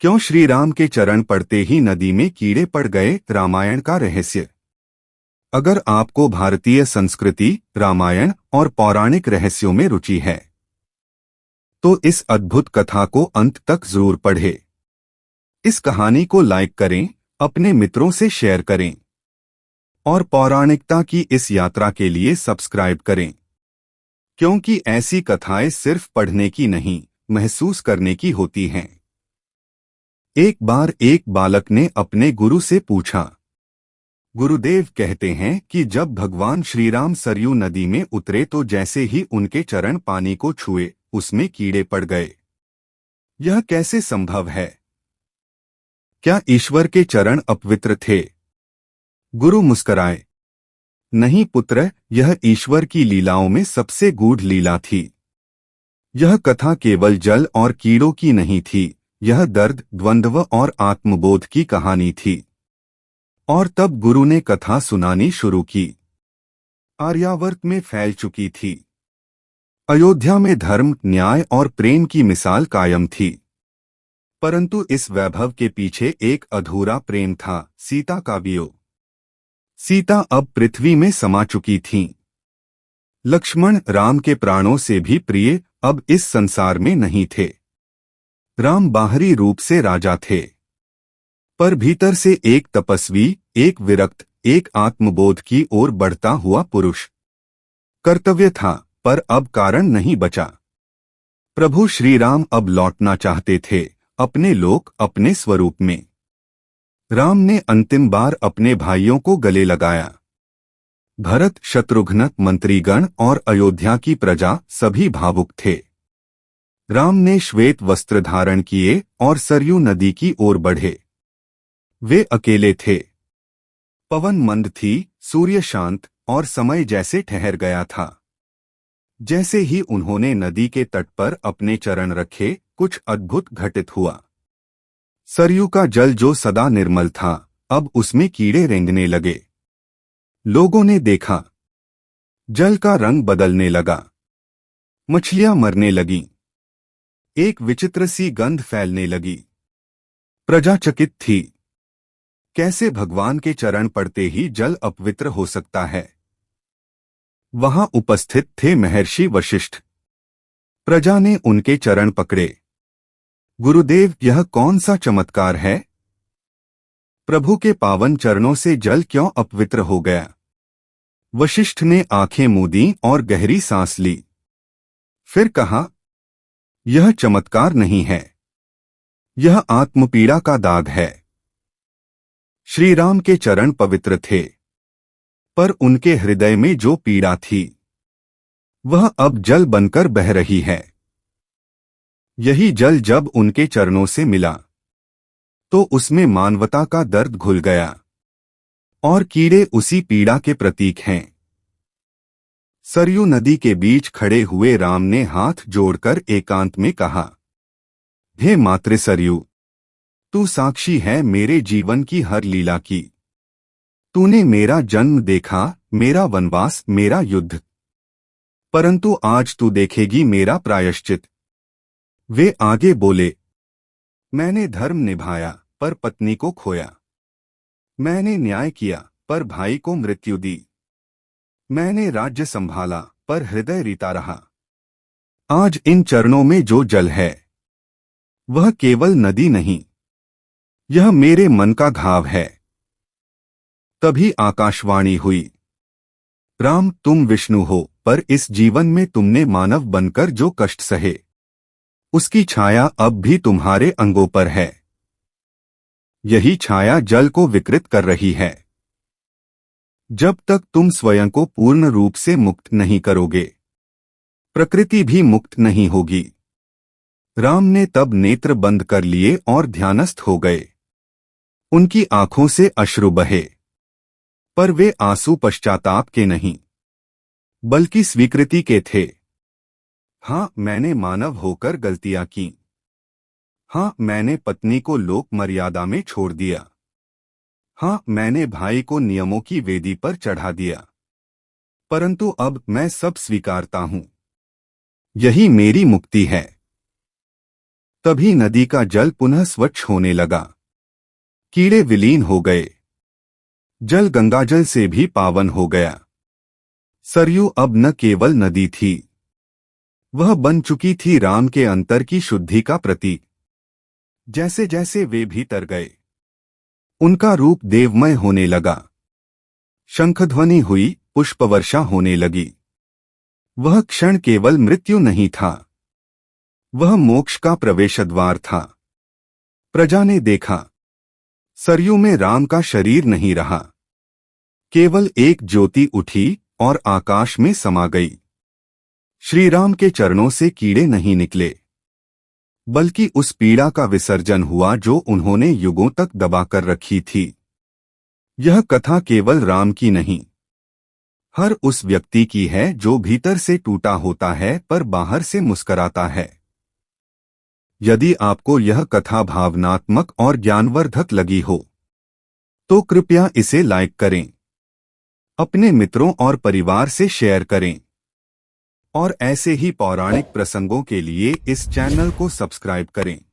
क्यों श्री राम के चरण पड़ते ही नदी में कीड़े पड़ गए? रामायण का रहस्य। अगर आपको भारतीय संस्कृति, रामायण और पौराणिक रहस्यों में रुचि है तो इस अद्भुत कथा को अंत तक जरूर पढ़ें। इस कहानी को लाइक करें, अपने मित्रों से शेयर करें और पौराणिकता की इस यात्रा के लिए सब्सक्राइब करें, क्योंकि ऐसी कथाएं सिर्फ पढ़ने की नहीं, महसूस करने की होती हैं। एक बार एक बालक ने अपने गुरु से पूछा। गुरुदेव कहते हैं कि जब भगवान श्री राम सरयू नदी में उतरे तो जैसे ही उनके चरण पानी को छुए, उसमें कीड़े पड़ गए। यह कैसे संभव है? क्या ईश्वर के चरण अपवित्र थे? गुरु मुस्कराए। नहीं पुत्र, यह ईश्वर की लीलाओं में सबसे गूढ़ लीला थी। यह कथा केवल जल और कीड़ों की नहीं थी, यह दर्द, द्वंद्व और आत्मबोध की कहानी थी। और तब गुरु ने कथा सुनानी शुरू की। आर्यावर्त में फैल चुकी थी। अयोध्या में धर्म, न्याय और प्रेम की मिसाल कायम थी। परंतु इस वैभव के पीछे एक अधूरा प्रेम था, सीता का वियोग। सीता अब पृथ्वी में समा चुकी थीं। लक्ष्मण, राम के प्राणों से भी प्रिय, अब इस संसार में नहीं थे। राम बाहरी रूप से राजा थे, पर भीतर से एक तपस्वी, एक विरक्त, एक आत्मबोध की ओर बढ़ता हुआ पुरुष। कर्तव्य था, पर अब कारण नहीं बचा। प्रभु श्री राम अब लौटना चाहते थे, अपने लोक, अपने स्वरूप में। राम ने अंतिम बार अपने भाइयों को गले लगाया। भरत, शत्रुघ्न, मंत्रीगण और अयोध्या की प्रजा सभी भावुक थे। राम ने श्वेत वस्त्र धारण किए और सरयू नदी की ओर बढ़े। वे अकेले थे। पवन मंद थी, सूर्य शांत और समय जैसे ठहर गया था। जैसे ही उन्होंने नदी के तट पर अपने चरण रखे, कुछ अद्भुत घटित हुआ। सरयू का जल जो सदा निर्मल था, अब उसमें कीड़े रेंगने लगे। लोगों ने देखा, जल का रंग बदलने लगा। मछलियां मरने लगीं। एक विचित्र सी गंध फैलने लगी। प्रजा चकित थी। कैसे भगवान के चरण पड़ते ही जल अपवित्र हो सकता है? वहां उपस्थित थे महर्षि वशिष्ठ। प्रजा ने उनके चरण पकड़े। गुरुदेव, यह कौन सा चमत्कार है? प्रभु के पावन चरणों से जल क्यों अपवित्र हो गया? वशिष्ठ ने आंखें मूंदी और गहरी सांस ली। फिर कहा, यह चमत्कार नहीं है, यह आत्मपीड़ा का दाग है। श्री राम के चरण पवित्र थे, पर उनके हृदय में जो पीड़ा थी, वह अब जल बनकर बह रही है। यही जल जब उनके चरणों से मिला तो उसमें मानवता का दर्द घुल गया, और कीड़े उसी पीड़ा के प्रतीक हैं। सरयू नदी के बीच खड़े हुए राम ने हाथ जोड़कर एकांत में कहा, हे मातृ सरयू, तू साक्षी है मेरे जीवन की हर लीला की। तूने मेरा जन्म देखा, मेरा वनवास, मेरा युद्ध, परंतु आज तू देखेगी मेरा प्रायश्चित। वे आगे बोले, मैंने धर्म निभाया पर पत्नी को खोया। मैंने न्याय किया पर भाई को मृत्यु दी। मैंने राज्य संभाला पर हृदय रीता रहा। आज इन चरणों में जो जल है, वह केवल नदी नहीं, यह मेरे मन का घाव है। तभी आकाशवाणी हुई, राम, तुम विष्णु हो, पर इस जीवन में तुमने मानव बनकर जो कष्ट सहे, उसकी छाया अब भी तुम्हारे अंगों पर है। यही छाया जल को विकृत कर रही है। जब तक तुम स्वयं को पूर्ण रूप से मुक्त नहीं करोगे, प्रकृति भी मुक्त नहीं होगी। राम ने तब नेत्र बंद कर लिए और ध्यानस्थ हो गए। उनकी आंखों से अश्रु बहे, पर वे आंसू पश्चाताप के नहीं, बल्कि स्वीकृति के थे। हाँ, मैंने मानव होकर गलतियां की। हाँ, मैंने पत्नी को लोक मर्यादा में छोड़ दिया। हाँ, मैंने भाई को नियमों की वेदी पर चढ़ा दिया। परंतु अब मैं सब स्वीकारता हूं। यही मेरी मुक्ति है। तभी नदी का जल पुनः स्वच्छ होने लगा। कीड़े विलीन हो गए। जल गंगाजल से भी पावन हो गया। सरयू अब न केवल नदी थी, वह बन चुकी थी राम के अंतर की शुद्धि का प्रतीक। जैसे जैसे वे भीतर गए, उनका रूप देवमय होने लगा। शंखध्वनि हुई, पुष्पवर्षा होने लगी। वह क्षण केवल मृत्यु नहीं था, वह मोक्ष का प्रवेशद्वार था। प्रजा ने देखा, सरयू में राम का शरीर नहीं रहा, केवल एक ज्योति उठी और आकाश में समा गई। श्री राम के चरणों से कीड़े नहीं निकले, बल्कि उस पीड़ा का विसर्जन हुआ जो उन्होंने युगों तक दबाकर रखी थी। यह कथा केवल राम की नहीं, हर उस व्यक्ति की है जो भीतर से टूटा होता है पर बाहर से मुस्कराता है। यदि आपको यह कथा भावनात्मक और ज्ञानवर्धक लगी हो तो कृपया इसे लाइक करें, अपने मित्रों और परिवार से शेयर करें और ऐसे ही पौराणिक प्रसंगों के लिए इस चैनल को सब्सक्राइब करें।